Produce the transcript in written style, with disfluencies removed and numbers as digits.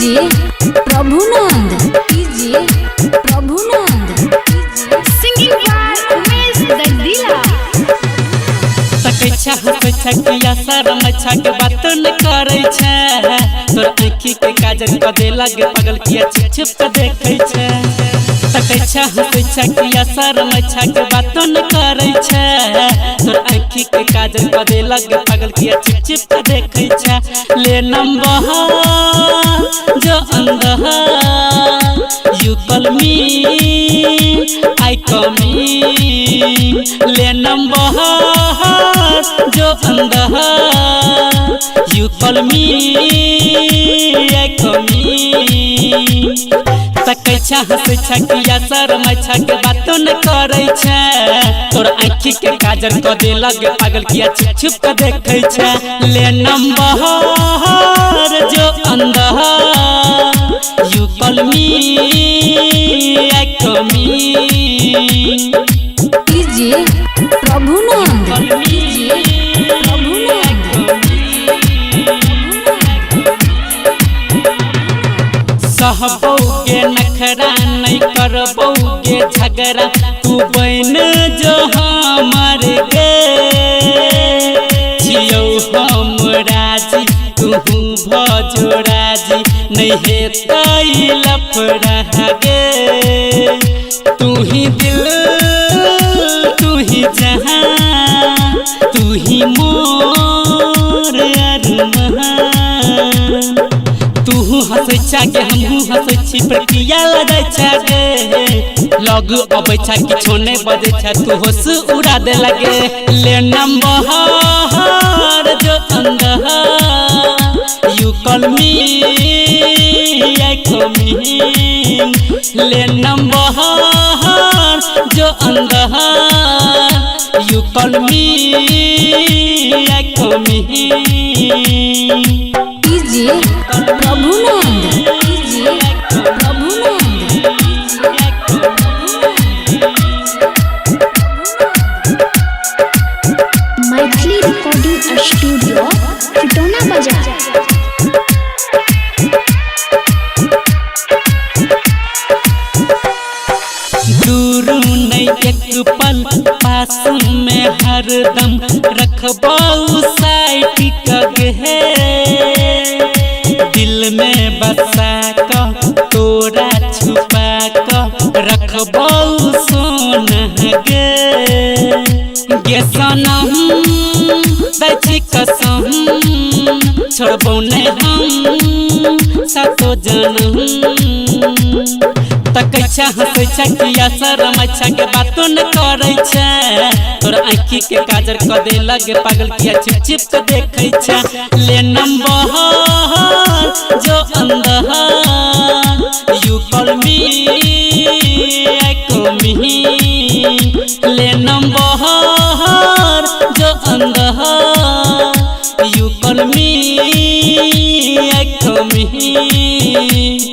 कीजिए प्रभुनंद, कीजिए Prabhunand. Singing by Umesh Dardila. सकै किया शरम के बात न करे छे, तोर आँखी के काजल क दे लगे पगल किया छिप छिप के देखे छे। सकै किया शरम के बात न करे छे, तोर आँखी के काजल क दे लगे पगल किया छिप छिप के देखे छे। ले नंबर जो अंदर you call me I coming, ले नंबर जो अंदर you call me I coming. सकै किया शरम के बात न करे छे, तोर आँखी के काजल क दे लगे पागल किया छिप छिप के देखे छे। ले नंबर जो अंदर you call me I coming. कीजिए प्रभुनंद, कीजिए प्रभुनंद। सहबोगे नखरा नहीं करबोगे झगड़ा, तू बन जो हमर गे जियो हम राजी तू भजो राजी, नहीं हेतै लफड़ा गे। तू ही दिल तू ही जहां तू ही मोर अरमान। तू हंसै छागे हमहू हंसै छी प्रक्रिया लगे छागे, लग अबै छा किछो नहीं बजे छा तू होश उड़ा दे लगे। ले नंबर जो अंदर you call me I coming, ले नंबर जो अंदर you call me I coming. कीजिए प्रभुनंद, कीजिए प्रभुनंद। मैथिली रिकॉर्डिंग स्टूडियो खिटौना बाजार। दूर नहीं एक पल पास में हरदम रखबौ साइट कगे, दिल में बसा क तोरा छुपा क रखबौ सोना गे सनम दै छी कसम, छोड़बौ नहीं हम सातो जनम। हंसै किया शरम के बात न करे छे, तोर आँखी के काजल क दे लगे पागल किया छिप छिप के देखे छे। ले नंबर जो अंदर you call me I coming, ले नंबर जो अंदर you call me I coming.